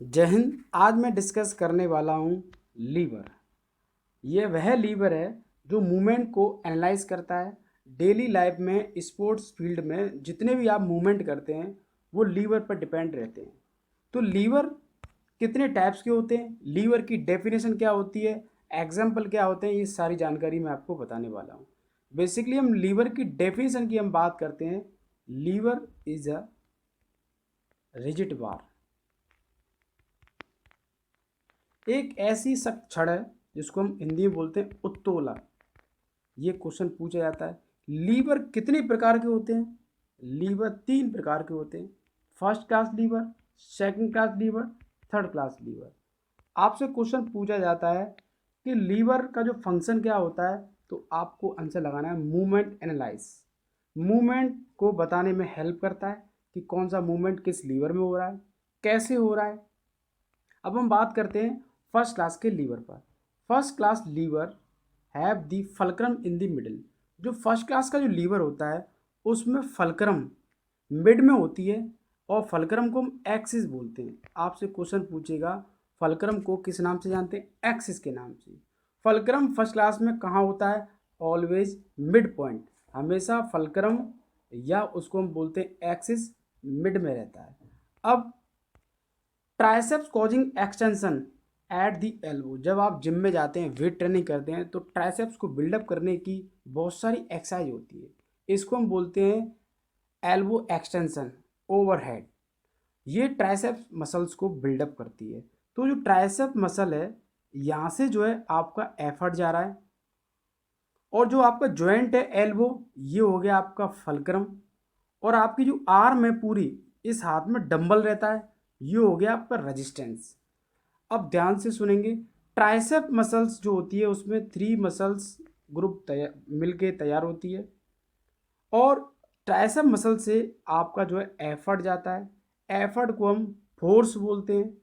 जय हिंद। आज मैं डिस्कस करने वाला हूँ लीवर। ये वह लीवर है जो मूवमेंट को एनालाइज करता है। डेली लाइफ में स्पोर्ट्स फील्ड में जितने भी आप मूवमेंट करते हैं वो लीवर पर डिपेंड रहते हैं। तो लीवर कितने टाइप्स के होते हैं, लीवर की डेफिनेशन क्या होती है, एग्जाम्पल क्या होते हैं, ये सारी जानकारी मैं आपको बताने वाला हूँ। बेसिकली हम लीवर की डेफिनेशन की हम बात करते हैं। Lever is a rigid bar, एक ऐसी सख्त छड़ है जिसको हम हिंदी में बोलते हैं उत्तोला। ये क्वेश्चन पूछा जाता है लीवर कितने प्रकार के होते हैं। लीवर तीन प्रकार के होते हैं, first class lever, second class lever, third class lever. आपसे क्वेश्चन पूछा जाता है कि लीवर का जो फंक्शन क्या होता है, तो आपको आंसर लगाना है मूवमेंट एनालाइज। मूवमेंट को बताने में हेल्प करता है कि कौन सा मूवमेंट किस लीवर में हो रहा है, कैसे हो रहा है। अब हम बात करते हैं फर्स्ट क्लास के लीवर पर। First class lever have the fulcrum in the middle. जो फर्स्ट क्लास का जो लीवर होता है उसमें फलक्रम मिड में होती है, और फलक्रम को हम एक्सिस बोलते हैं। आपसे क्वेश्चन पूछेगा फलक्रम को किस नाम से जानते हैं, एक्सिस के नाम से। फलक्रम फर्स्ट क्लास में कहाँ होता है, ऑलवेज मिड पॉइंट, हमेशा फलक्रम या उसको हम बोलते हैं एक्सिस मिड में रहता है। अब triceps causing extension at the elbow. जब आप जिम में जाते हैं, वेट ट्रेनिंग करते हैं, तो ट्राइसेप्स को बिल्डअप करने की बहुत सारी एक्सरसाइज होती है। इसको हम बोलते हैं एल्बो एक्सटेंशन ओवरहेड। ये ट्राइसेप्स मसल्स को बिल्डअप करती है। तो जो ट्राइसेप मसल है, यहाँ से जो है आपका एफर्ट जा रहा है, और जो आपका जॉइंट है एल्बो, ये हो गया आपका फलक्रम, और आपकी जो आर्म है पूरी, इस हाथ में डंबल रहता है, ये हो गया आपका रेजिस्टेंस। अब ध्यान से सुनेंगे। ट्राइसेप मसल्स जो होती है उसमें थ्री मसल्स ग्रुप तैयार मिलके तैयार होती है, और ट्राइसेप मसल से आपका जो है एफर्ट जाता है, एफर्ट को हम फोर्स बोलते हैं,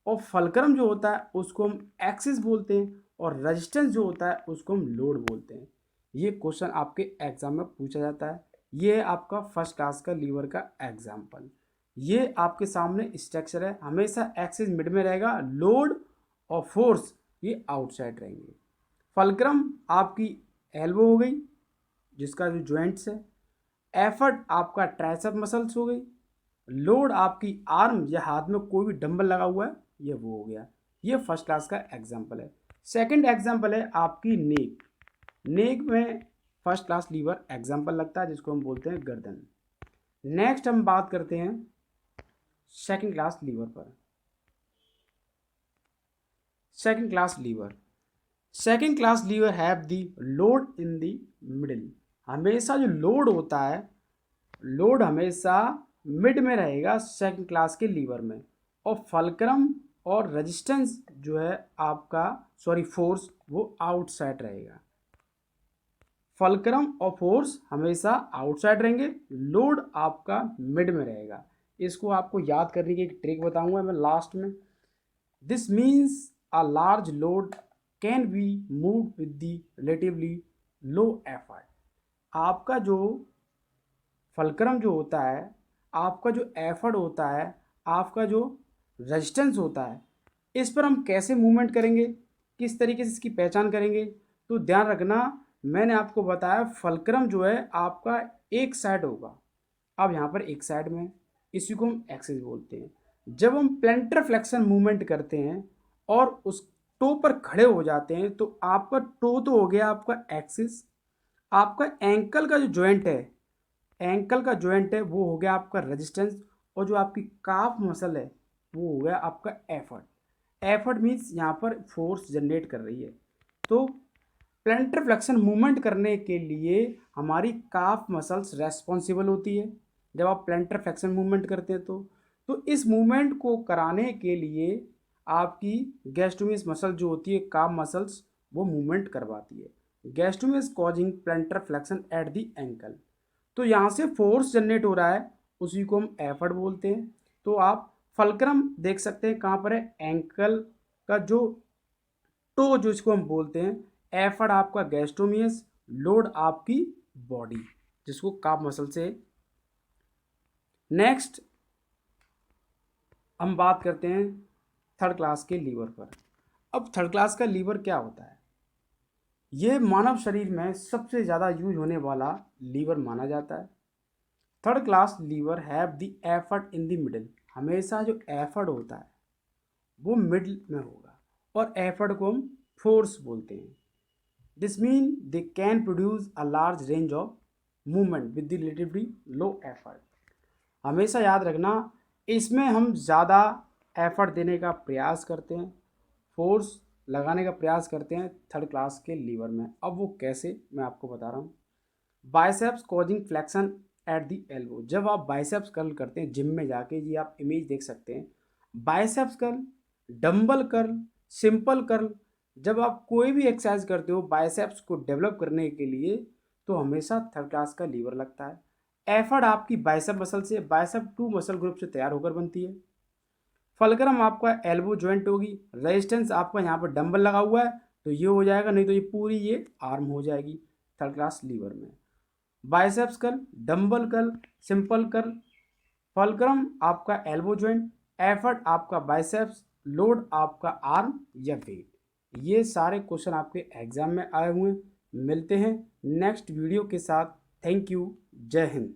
और फलक्रम जो होता है उसको हम एक्सिस बोलते हैं, और रेजिस्टेंस जो होता है उसको हम लोड बोलते हैं। ये क्वेश्चन आपके एग्जाम में पूछा जाता है। ये है आपका फर्स्ट क्लास का लीवर का एग्जाम्पल। ये आपके सामने स्ट्रक्चर है, हमेशा एक्सिस मिड में रहेगा, लोड और फोर्स ये आउटसाइड रहेंगे। फलक्रम आपकी एल्बो हो गई, जिसका जो जॉइंट्स है, एफर्ट आपका ट्राइसेप मसल्स हो गई, लोड आपकी आर्म या हाथ में कोई भी डंबल लगा हुआ है, ये वो हो गया। ये फर्स्ट क्लास का एग्जाम्पल है। सेकंड एग्जाम्पल है आपकी नेक। नेक में फर्स्ट क्लास लीवर एग्जाम्पल लगता है, जिसको हम बोलते हैं गर्दन। नेक्स्ट हम बात करते हैं सेकंड क्लास लीवर पर। Second class lever, second class lever have the load in the middle. हमेशा जो लोड होता है, लोड हमेशा मिड में रहेगा सेकंड क्लास के लीवर में, और फलक्रम और रेजिस्टेंस जो है आपका, सॉरी फोर्स, वो आउटसाइड रहेगा। फलक्रम और फोर्स हमेशा आउटसाइड रहेंगे, लोड आपका मिड में रहेगा। इसको आपको याद करने की एक ट्रिक बताऊंगा मैं लास्ट में। This means a large load can be move with the relatively low effort. आपका जो फलक्रम जो होता है, आपका जो एफर्ट होता है, आपका जो रेजिस्टेंस होता है, इस पर हम कैसे मूवमेंट करेंगे, किस तरीके से इसकी पहचान करेंगे। तो ध्यान रखना, मैंने आपको बताया फलक्रम जो है आपका एक साइड होगा। अब यहाँ पर एक साइड में, इसी को हम एक्सिस बोलते हैं। जब हम प्लेंटर फ्लेक्शन मूवमेंट करते हैं और उस टो पर खड़े हो जाते हैं, तो आपका टो तो हो गया आपका एक्सिस, आपका एंकल का जो जॉइंट है, एंकल का जॉइंट है वो हो गया आपका रेजिस्टेंस, और जो आपकी काफ मसल है वो हो गया आपका एफर्ट। एफर्ट मीन्स यहाँ पर फोर्स जनरेट कर रही है। तो प्लेंटर फ्लेक्शन मूवमेंट करने के लिए हमारी काफ मसल्स रेस्पॉन्सिबल होती है, जब आप प्लेंटर फ्लेक्शन मूवमेंट करते हैं तो इस मूवमेंट को कराने के लिए आपकी गैस्ट्रोमियस मसल जो होती है, काफ मसल्स, वो मूवमेंट करवाती है। Gastrocnemius causing plantar flexion at the ankle. तो यहाँ से फोर्स जनरेट हो रहा है, उसी को हम एफर्ट बोलते हैं। तो आप फलक्रम देख सकते हैं कहाँ पर है, एंकल का जो टो जो इसको हम बोलते हैं, एफर्ट आपका गैस्ट्रोमियस, लोड आपकी बॉडी, जिसको काफ मसल से। नेक्स्ट हम बात करते हैं थर्ड क्लास के लीवर पर। अब थर्ड क्लास का लीवर क्या होता है? ये मानव शरीर में सबसे ज़्यादा यूज होने वाला लीवर माना जाता है। Third class lever have the effort in the middle. हमेशा जो एफर्ट होता है वो मिडिल में होगा, और एफर्ट को हम फोर्स बोलते हैं। This mean they can produce a large range of movement with the relatively low effort. हमेशा याद रखना, इसमें हम ज़्यादा एफर्ट देने का प्रयास करते हैं, फोर्स लगाने का प्रयास करते हैं थर्ड क्लास के लीवर में। अब वो कैसे, मैं आपको बता रहा हूँ। Biceps causing flexion at the elbow. जब आप बाइसेप्स कर्ल करते हैं जिम में जाके, ये आप इमेज देख सकते हैं, biceps curl, dumbbell curl, simple curl, जब आप कोई भी एक्सरसाइज करते हो बाइसेप्स को डेवलप करने के लिए, तो हमेशा थर्ड क्लास का लीवर लगता है। एफर्ट आपकी बाइसेप मसल से, बाइसेप 2 मसल ग्रुप से तैयार होकर बनती है। फलक्रम आपका एल्बो जॉइंट होगी। रेजिस्टेंस आपका यहाँ पर डंबल लगा हुआ है तो ये हो जाएगा, नहीं तो ये पूरी ये आर्म हो जाएगी थर्ड क्लास लीवर में। Biceps curl, dumbbell curl, simple curl, fulcrum आपका एल्बो जॉइंट, एफर्ट आपका बाइसेप्स, लोड आपका आर्म या वेट। ये सारे क्वेश्चन आपके एग्जाम में आए हुए हैं। मिलते हैं नेक्स्ट वीडियो के साथ। Thank you. जय हिंद।